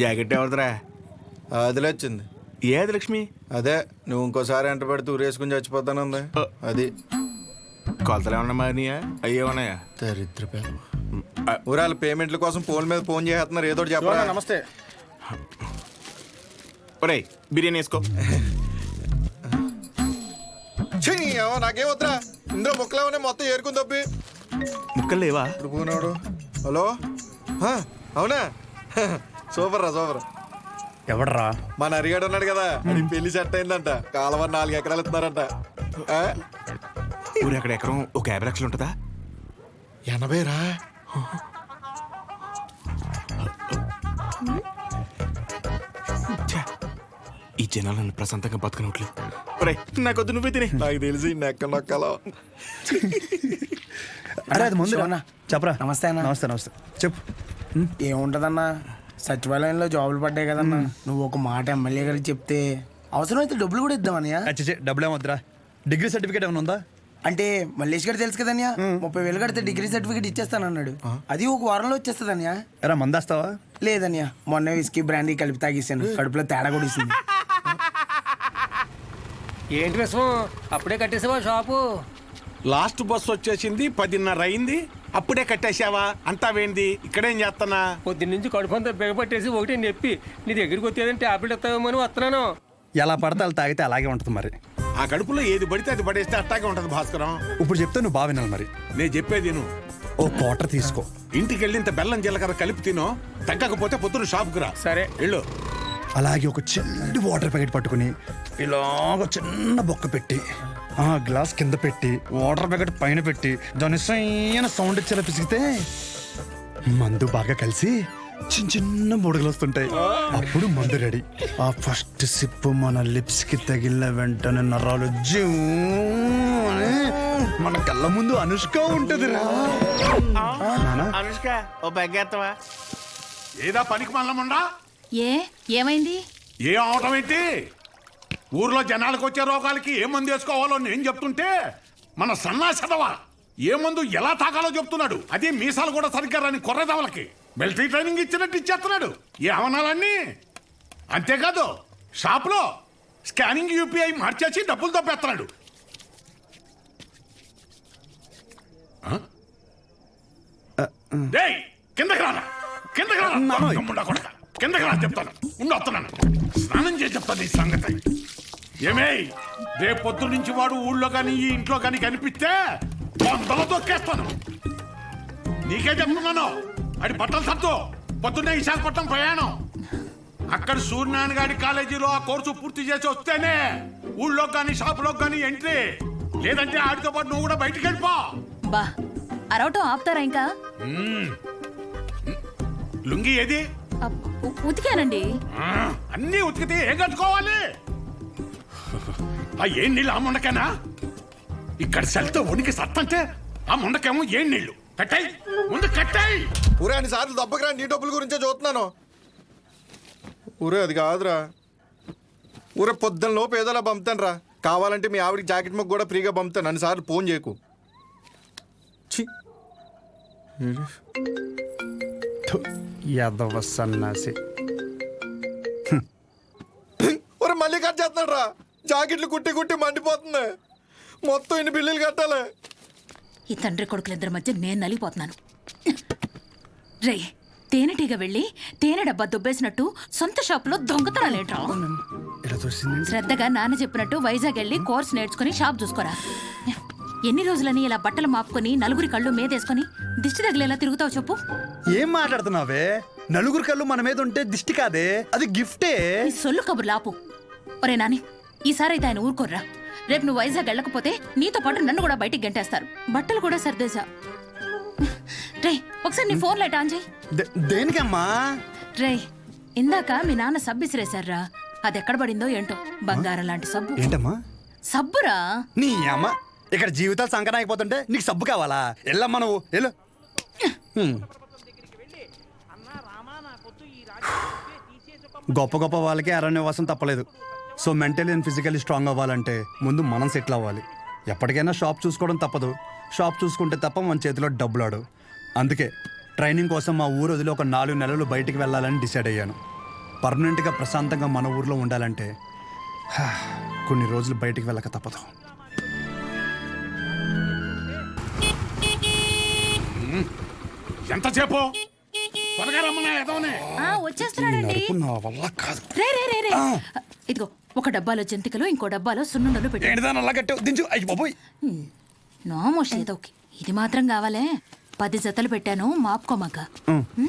Jacket ఎవరిదిరా? అదిలే వచ్చింది. ఏది లక్ష్మి? అదే నువ్వు ఇంకోసారి ఎంట పెడితే ఊరేసుకుని చచ్చిపోతానుంది. అది కొలతలు ఏమన్నా మారినాయా? అయ్యే ఉన్నాయా? దరిద్ర పేరు. ఊరాల పేమెంట్ల కోసం ఫోన్ మీద ఫోన్ చేస్తున్నారు. ఏదో చెప్పరా. నమస్తే. ఒరేయ్ బిర్యానీ వేసుకో. నాకేం వద్దురా, ఇందులో ముక్కలేమనే మొత్తం ఏరుకుని తప్పి. ముక్కలు లేవా? ఇప్పుడు పోనాడు. హలో, అవునా? సూపర్ రా, సూపర్. ఎవడరా? మన అరిగాడు ఉన్నాడు కదా, అది పెళ్లి సెట్ అయిందంట. కాలువ 4 ఎకరాలు ఇస్తున్నారంట. ఊరు అక్కడ ఎకరం ఒక 50 లక్షలు ఉంటుందా? 80 రా. ఈ జనాలు నన్ను ప్రశాంతంగా బతకనట్లేదు. ఒరేయ్ నాకొద్దు, నువ్వే తినే. నాకు తెలిసి నెక్క నొక్కలో. అరే అది ముందు చెప్పరా. నమస్తే అన్న. నమస్తే నమస్తే. చెప్పు. ఏముంటదన్నా, సచివాలయంలో జాబులు పడ్డాయి కదన్నా. నువ్వు ఒక మాట ఎమ్మెల్యే గారికి చెప్తే అవసరమైతే డబ్బులు కూడా ఇద్దామన్నయ్య. అచ్చే డబ్బులు ఏమొద్దురా. డిగ్రీ సర్టిఫికేట్ ఏమైనా ఉందా? అంటే మల్లేష్ గారు తెలుసు కదన్యా, 30,000 కడితే డిగ్రీ సర్టిఫికేట్ ఇచ్చేస్తానన్నాడు. అది ఒక వారంలో వచ్చేస్తుందన్యా. ఎరా మందేస్తావా? లేదన్యా, మొన్న విస్కీ బ్రాండీ కలిపి తాగేసాను. కడుపులో తేడా కూడా ఇస్తుంది. ఏంటి విషయం? అప్పుడే కట్టేసావా షాపు? లాస్ట్ బస్ వచ్చేసింది, 10:30 అయింది, అప్పుడే కట్టేశావా? అంతా వేంది, ఇక్కడేం చేస్తానా? పొద్దున్నుంచి కడుపంతా బిగపట్టేసి ఒకటే నొప్పి. నీ దగ్గరికి వచ్చేదని టాబ్లెట్ ఇస్తావేమో అని వస్తున్నాను. ఎలా పడితే అలా తాగితే అలాగే ఉంటుంది మరి. ఆ కడుపులో ఏది పడితే అది పడేస్తే అట్టాగే ఉంటది భాస్కరం. ఇప్పుడు చెప్తే నువ్వు బాగా వినాలి మరి. నేను చెప్పేది నువ్వు ఓ క్వార్టర్ తీసుకో. ఇంటికి వెళ్ళి ఇంత బెల్లం జీలకర్ర కలిపి తినో, తగ్గకపోతే పొద్దున షాప్కి రా. సరే వెళ్ళు. అలాగే ఒక చిన్న వాటర్ ప్యాకెట్ పట్టుకుని ఇలాగ చిన్న బొక్క పెట్టి ఆ గ్లాస్ కింద పెట్టి వాటర్ ప్యాకెట్ పైన పెట్టి దాని సైన సౌండ్ ఇచ్చేలా పిసిగితే మందు బాగా కలిసి చిన్న చిన్న బుడగలు వస్తుంటాయి. అప్పుడు మందు రెడీ. ఆ ఫస్ట్ సిప్ మన లిప్స్ కి తగిలిన వెంటనే నరాలు జూ అని మన కళ్ళ ముందు అనుష్క ఉంటదిరా. అనుష్క ఓ బెగ్గేత్తవా? ఏదా పనికి మల్లముండా? ఏమైంది? ఏ అవటం ఏంటి? ఊర్లో జనాలకు వచ్చే రోగాలకి ఏ మందు వేసుకోవాలో నేను చెప్తుంటే మన సన్నాసదవా ఏ మందు ఎలా తాగాలో చెప్తున్నాడు. అదే మీసాలు కూడా సరిగ్గా రాని కొర్రదవలకి మిలిటరీ ట్రైనింగ్ ఇచ్చినట్టు ఇచ్చేస్తున్నాడు. ఏ అవనాలన్నీ అంతేకాదు, షాప్లో స్కానింగ్ యూపీఐ మార్చేసి డబ్బులు తప్పేస్తున్నాడు. కిందకి రానా, కిందకి రానా, కిందకి రా చెప్తాను. వస్తున్నాను, స్నానం చేసి చెప్తాను ఈ సంగతి. ఏమే రేపు పొద్దు నుంచి వాడు ఊళ్ళో కానీ ఈ ఇంట్లో కానీ కనిపిస్తే 100 తొక్కేస్తాను. నీకే చెప్తున్నాను. అది బట్టలు సత్తు పొద్దున్నే విశాఖపట్నం ప్రయాణం. అక్కడ సూర్యనారాయణ గారి కాలేజీలో ఆ కోర్సు పూర్తి చేసి వస్తేనే ఊళ్ళో కానీ షాపులో కానీ ఎంట్రీ. లేదంటే ఆడితో పాటు నువ్వు కూడా బయటికి వెళ్ళిపో. బా అరవటం ఆపుతారా ఇంకా? లుంగి ఏది? ఉతికానండి. అన్నీ ఉతికితే ఏం కట్టుకోవాలి? ఆ ఏం నీళ్ళు ఆ ముండకేనా? ఇక్కడ సెల్తో ఉనికి సత్తంటే ఆ ముండకేమో ఏం నీళ్లు? కట్టాయి, ముందు కట్టాయి. ఊరే అన్ని సార్లు దెబ్బకి రా, నీ డబ్బుల గురించే చూస్తున్నాను. ఊరే అది కాదురా. ఊరే పొద్దున్న లోపు ఏదోలా పంపుతాను రా. కావాలంటే మీ ఆవిడికి జాకెట్ ముక్క కూడా ఫ్రీగా పంపుతాను. అన్నిసార్లు ఫోన్ చేయకు. యాదవ సన్నాసి. ఒరే మళ్ళీ కట్ చేస్తున్నాడు రా. జాకెట్లు కుట్టి కుట్టి మండిపోతుంది. మొత్తం ఇన్ని బిల్లులు కట్టాలి. ఈ తండ్రి కొడుకులిద్దరి మధ్య నేను నలిగిపోతున్నాను. రే తేనెటీగ వెళ్ళి తేనె డబ్బా దుబ్బేసినట్టు సొంత షాపులో దొంగతనాలేంట్రా? శ్రద్ధగా నాన్న చెప్పినట్టు వైజాగ్ వెళ్ళి కోర్స్ నేర్చుకుని షాప్ చూసుకోరా. ఎన్ని రోజులని ఇలా బట్టలు మాపుకొని నలుగురి కళ్ళు మీదేసుకొని దిష్టి తగిలేలా తిరుగుతావు చెప్పు? ఏం మాట్లాడుతున్నావే? నలుగురు కళ్ళు మన మీద ఉంటే దిష్టి కాదే, అది గిఫ్టే. ఈ సొల్లు కబుర్లు ఆపు. ఒరే నాని, ఈసారి అయితే ఆయన ఊరుకోర్రా. రేపు నువ్వు వైజాగ్ వెళ్ళకపోతే నీతో పాటు నన్ను కూడా బయటికి గంటేస్తారు. బట్టలు కూడా సర్దేశా. రే ఒకసారి నీ ఫోన్ లైట్ ఆన్ చేయి. దేనికమ్మా? రే ఇందాక మీ నాన్న సబ్బు ఇసిరేశారా, అది ఎక్కడ పడిందో ఏంటో. బంగారం లాంటి సబ్బు. ఏంటమ్మా? సబ్బురా. నీ అమ్మ, ఇక్కడ జీవితాలు సంకటం అయిపోతుంటే నీకు సబ్బు కావాలా? వెళ్ళమ్మా నువ్వు వెళ్ళు. గొప్ప గొప్ప వాళ్ళకి అరణ్యవాసం తప్పలేదు. So mentally and physically strong అవ్వాలంటే ముందు మనం సెటిల్ అవ్వాలి. ఎప్పటికైనా షాప్ చూసుకోవడం తప్పదు. షాప్ చూసుకుంటే తప్ప మన చేతిలో డబ్బులు ఆడు. అందుకే ట్రైనింగ్ కోసం మా ఊరు వదిలి ఒక 4 నెలలు బయటికి వెళ్ళాలని డిసైడ్ అయ్యాను. పర్మనెంట్గా ప్రశాంతంగా మన ఊర్లో ఉండాలంటే కొన్ని రోజులు బయటికి వెళ్ళక తప్పదు. ఎంతసేపు త్వరగా రమ్మన్నా ఎదవనే. వచ్చేస్తున్నాడండి. నడుపు నా వల్ల కాదు. రే రే రే రే ఇదిగో ఒక డబ్బాలో జంతికలు ఇంకో డబ్బాలో సున్నుండలు పెట్టి ఏంటిదాని అలా కట్టావు? దించు. అయ్యి బాబోయ్. నోమోష్ ఏదో ఇది మాత్రం కావాలే. 10 జతలు పెట్టాను మాపుకోమాక.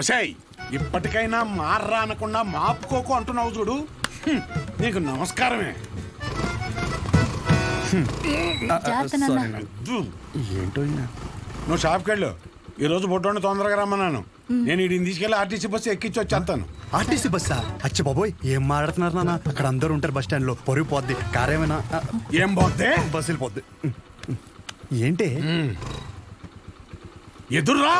ఒసేయ్ ఇప్పటికైనా మార్రా అనకుండా మాపుకోకు అంటున్నావు చూడు. నీకు నమస్కారమే. జాగ్రత్త నాన్న. అద్దు. ఏంటో ఈయన. నువ్వు షాప్కి వెళ్ళు. ఈ రోజు బొట్టోని తొందరగా రమ్మన్నాను. నేను వీడిని తీసుకెళ్ళి ఆర్టీసీ బస్సు ఎక్కించి వచ్చేస్తాను. ఆర్టీసీ బస్సా? అచ్చ బాబోయ్, ఏం మాట్లాడుతున్నారు నాన్న? అక్కడ అందరూ ఉంటారు బస్ స్టాండ్ లో. పొరుగు పోద్ది. కారేమైనా ఏం పోతే బస్సు వెళ్ళిపోద్ది. ఏంటి ఎదుర్రా.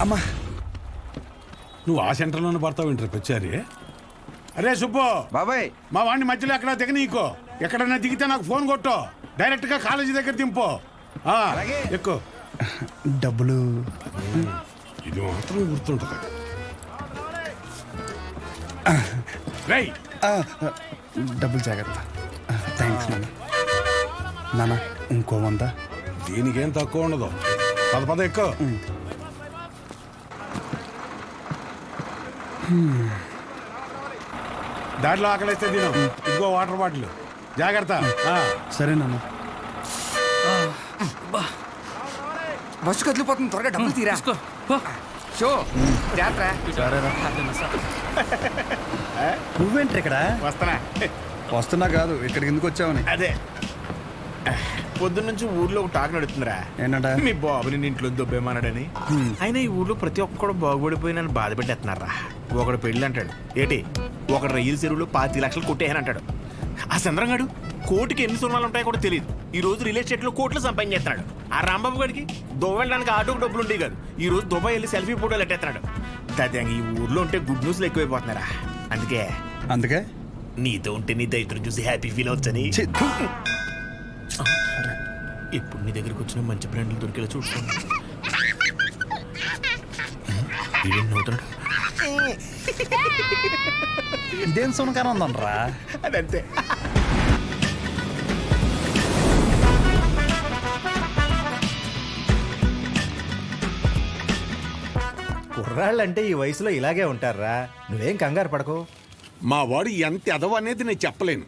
అమ్మా, నువ్వు ఆ సెంటర్లోనే పడతావు ఇంటర్ వచ్చారి. అరే సుబ్బు బాబాయ్, మా వాడిని మధ్యలో ఎక్కడ దిగనీకో. ఎక్కడన్నా దిగితే నాకు ఫోన్ కొట్టు. డైరెక్ట్ గా కాలేజీ దగ్గర దింపు. ఎక్కువ డబ్బులు ఇది మాత్రం గుర్తుంటుంది. రేయ్ డబ్బులు జాగ్రత్త. థ్యాంక్స్ నాన్న. నాన్న ఇంకో 100. దీనికేం తక్కువ ఉండదు. పద ఎక్కువ. దాంట్లో ఆకలిస్తే తిను. ఇదిగో వాటర్ బాటిల్. జాగ్రత్త. సరే నాన్న. బస్సు కదిలిపోతుంది, త్వరగా డబ్బులు తీరా. షో జాగ్రత్త. నువ్వేంటి ఇక్కడ? వస్తానా? వస్తున్నా కాదు, ఇక్కడికి ఎందుకు వచ్చావని. అదే పొద్దున్న నుంచి ఊర్లో ఒక టాక్ నడుతుందిరా. ఏంటంట? మీ బాబుని నీ ఇంట్లో దొబ్బేమన్నాడని. అయినా ఈ ఊర్లో ప్రతి ఒక్కడు బాగుపడిపోయి నన్ను బాధ పెట్టేస్తున్నారా. ఒకడు పెళ్ళి అంటాడు. ఏంటి ఒకడు రైలు చెరువులో 25 లక్షలు కొట్టేయని అంటాడు. ఆ చంద్రంగాడు కోటికి ఎన్ని సున్నాలు ఉంటాయో కూడా తెలియదు. ఈ రోజు రియల్ ఎస్టేట్ లో కోట్లు సంపాదించేస్తున్నాడు. ఆ రాంబాబు గారికి దుబాయ్ వెళ్ళడానికి ఆటోకి డబ్బులు ఉండేవి కాదు. ఈ రోజు దుబాయ్ వెళ్ళి సెల్ఫీ ఫోటోలు ఎట్టేస్తున్నాడు. దాదాపు ఈ ఊర్లో ఉంటే గుడ్ న్యూస్లు ఎక్కువైపోతున్నారా. అందుకే నీతో ఉంటే నీ దైత్రం చూసి హ్యాపీ ఫీల్ అవచ్చని ఇప్పుడు నీ దగ్గరికి వచ్చిన మంచి బ్రాండ్లు దొరికేలా చూసుకోండి. ఇదేం సునకారం ఉందనరా? అదంతే. కుర్రాళ్ళంటే ఈ వయసులో ఇలాగే ఉంటారా. నువ్వేం కంగారు పడకు. మా వాడు ఎంత ఎదవ అనేది నేను చెప్పలేను.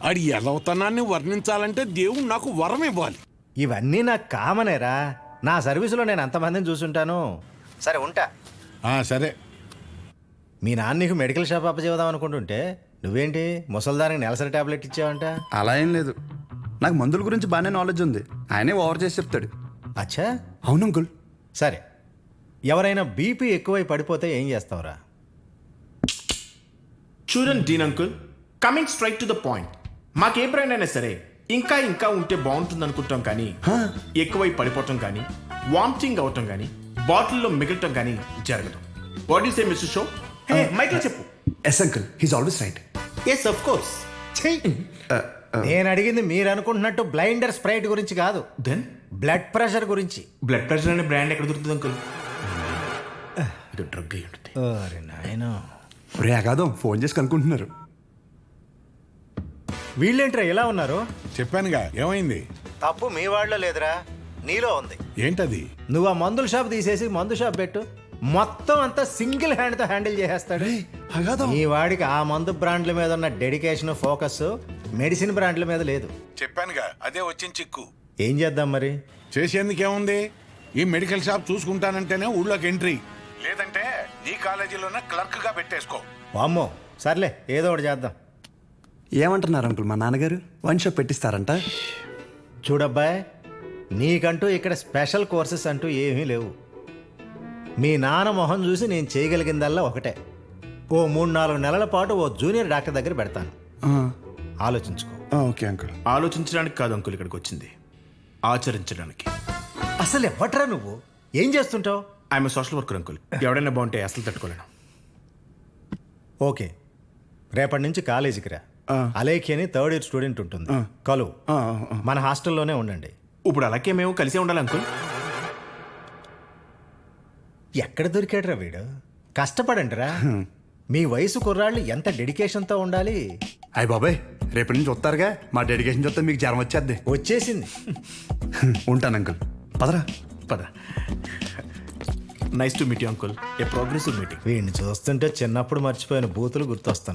ఆడి ఎదవతనాన్ని వర్ణించాలంటే దేవుడు నాకు వరం ఇవ్వాలి. ఇవన్నీ నాకు కామనేరా. నా సర్వీసులో నేను అంతమందిని చూసుంటాను. సరే ఉంటా. సరే. మీ నాన్న నీకు మెడికల్ షాప్ అప్పచేద్దాం అనుకుంటుంటే నువ్వేంటి ముసల్దానికి నెలసరి టాబ్లెట్ ఇచ్చావంట? అలా ఏం లేదు. నాకు మందుల గురించి బాగానే నాలెడ్జ్ ఉంది. ఆయనే ఓవర్ చేసి చెప్తాడు. అచ్చా, అవును అంకుల్. సరే. ఎవరైనా బీపీ ఎక్కువై పడిపోతే ఏం చేస్తావురా? చూడండి Dean uncle, coming straight to the point. మాకే బ్రాండ్ అయినా సరే ఇంకా ఇంకా ఉంటే బాగుంటుంది అనుకుంటాం, కానీ ఎక్కువై పడిపోవటం కానీ వామిటింగ్ అవటం కానీ బాటిల్లో మిగలటం కానీ జరగదు. What is a mister show? Michael చెప్పు. Yes uncle, he's always right. Yes of course. నేను అడిగింది మీరు అనుకుంటున్నట్టు బ్లైండర్ స్ప్రైట్ గురించి కాదు, దెన్ బ్లడ్ ప్రెషర్ గురించి. బ్లడ్ ప్రెషర్ అనే బ్రాండ్ ఎక్కడ దొరుకుతుంది అంకుల్? ఇది డ్రగ్ అయి ఉంటుంది. అరే నాయనా, రే అగాదం ఫోన్ చేసి కనుక్కుంటున్నారు. వీళ్ళేంట్రా ఇలా ఉన్నారు? చెప్పానుగా ఏమైంది. తప్పు మీ వాళ్ళలో లేదురా, నీలో ఉంది. ఏంటది? నువ్వు ఆ మందుల షాప్ తీసేసి మందు షాప్ పెట్టు, మొత్తం అంతా సింగిల్ హ్యాండ్తో హ్యాండిల్ చేసేస్తాడు. ఈ వాడికి ఆ మందు బ్రాండ్ల మీద ఉన్న డెడికేషన్, ఫోకస్ మెడిసిన్ బ్రాండ్ల మీద లేదు. చెప్పానుగా అదే వచ్చిన చిక్కు. ఏం చేద్దాం మరి? చేసేందుకేముంది, ఈ మెడికల్ షాప్ చూసుకుంటానంటేనే ఊళ్ళోకి ఎంట్రీ, లేదంటే నీ కాలేజీలోనే క్లర్క్ గా పెట్టేసుకో. వామ్మో, సర్లే ఏదో ఒకటి చేద్దాం. ఏమంటున్నారు అంకుల్? మా నాన్నగారు వన్ షాప్ పెట్టిస్తారంట. చూడబ్బాయ్, నీకంటూ ఇక్కడ స్పెషల్ కోర్సెస్ అంటూ ఏమీ లేవు. మీ నాన్న మొహం చూసి నేను చేయగలిగిందల్లా ఒకటే, ఓ 3-4 నెలల పాటు ఓ జూనియర్ డాక్టర్ దగ్గర పెడతాను. ఆలోచించుకో. Okay uncle. ఆలోచించడానికి కాదు అంకుల్ ఇక్కడికి వచ్చింది, ఆచరించడానికి. అసలు ఎవట్రా నువ్వు? ఏం చేస్తుంటావు? I'm social worker uncle. ఎవడైనా బాగుంటే అసలు తట్టుకోలేను. ఓకే, రేపటి నుంచి కాలేజీకి రా. అలేఖి అని థర్డ్ ఇయర్ స్టూడెంట్ ఉంటుంది, కలు. మన హాస్టల్లోనే ఉండండి. ఇప్పుడు అలాగే మేము కలిసే ఉండాలి అంకుల్. ఎక్కడ దొరికాడురా వీడు? కష్టపడండి రా. మీ వయసు కుర్రాళ్ళు ఎంత డెడికేషన్తో ఉండాలి. అయ్య బాబాయ్, రేపటి నుంచి వస్తారుగా, మా డెడికేషన్ చూస్తే మీకు జ్వరం వచ్చేద్ది. వచ్చేసింది. ఉంటాను అంకుల్, పదరా. పద. Nice to meet you uncle. A progressive meeting. వీడిని చూస్తుంటే చిన్నప్పుడు మర్చిపోయిన బూతులు గుర్తొస్తాను.